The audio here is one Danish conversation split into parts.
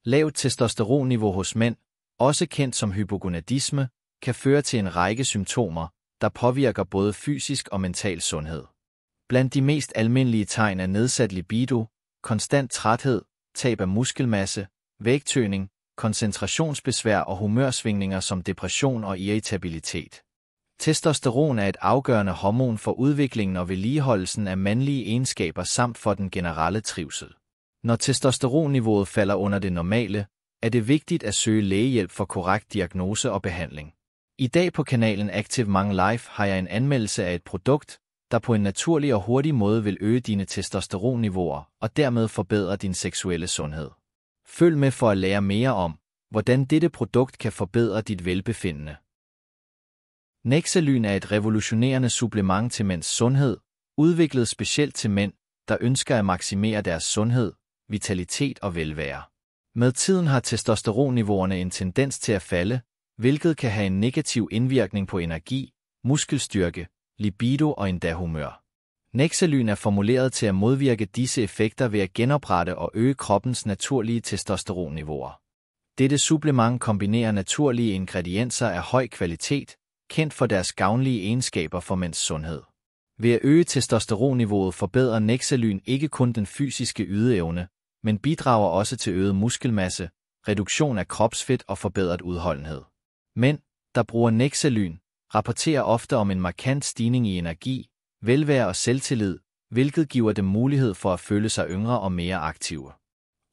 Lavt testosteronniveau hos mænd, også kendt som hypogonadisme, kan føre til en række symptomer, der påvirker både fysisk og mental sundhed. Blandt de mest almindelige tegn er nedsat libido, konstant træthed, tab af muskelmasse, vægtøgning, koncentrationsbesvær og humørsvingninger som depression og irritabilitet. Testosteron er et afgørende hormon for udviklingen og vedligeholdelsen af mandlige egenskaber samt for den generelle trivsel. Når testosteronniveauet falder under det normale, er det vigtigt at søge lægehjælp for korrekt diagnose og behandling. I dag på kanalen Active Mange Life har jeg en anmeldelse af et produkt, der på en naturlig og hurtig måde vil øge dine testosteronniveauer og dermed forbedre din seksuelle sundhed. Følg med for at lære mere om, hvordan dette produkt kan forbedre dit velbefindende. Nexalyn er et revolutionerende supplement til mænds sundhed, udviklet specielt til mænd, der ønsker at maksimere deres sundhed, vitalitet og velvære. Med tiden har testosteronniveauerne en tendens til at falde, hvilket kan have en negativ indvirkning på energi, muskelstyrke, libido og endda humør. Nexalyn er formuleret til at modvirke disse effekter ved at genoprette og øge kroppens naturlige testosteronniveauer. Dette supplement kombinerer naturlige ingredienser af høj kvalitet, kendt for deres gavnlige egenskaber for mænds sundhed. Ved at øge testosteronniveauet forbedrer Nexalyn ikke kun den fysiske ydeevne, men bidrager også til øget muskelmasse, reduktion af kropsfedt og forbedret udholdenhed. Mænd, der bruger Nexalyn, rapporterer ofte om en markant stigning i energi, velvære og selvtillid, hvilket giver dem mulighed for at føle sig yngre og mere aktive.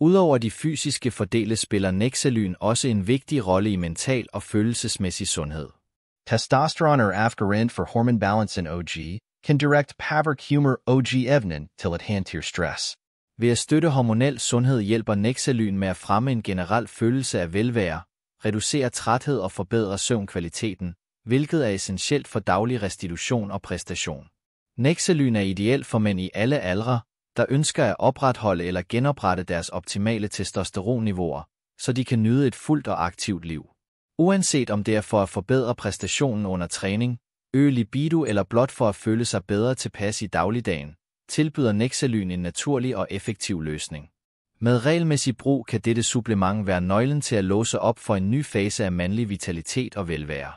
Udover de fysiske fordele spiller Nexalyn også en vigtig rolle i mental og følelsesmæssig sundhed. Testosterone or afferent for hormone balance in OG can direct pavrik humor OG evnen til at handle stress. Ved at støtte hormonel sundhed hjælper Nexalyn med at fremme en generel følelse af velvære, reducere træthed og forbedre søvnkvaliteten, hvilket er essentielt for daglig restitution og præstation. Nexalyn er ideel for mænd i alle aldre, der ønsker at opretholde eller genoprette deres optimale testosteronniveauer, så de kan nyde et fuldt og aktivt liv. Uanset om det er for at forbedre præstationen under træning, øge libido eller blot for at føle sig bedre tilpas i dagligdagen, tilbyder Nexalyn en naturlig og effektiv løsning. Med regelmæssig brug kan dette supplement være nøglen til at låse op for en ny fase af mandlig vitalitet og velvære.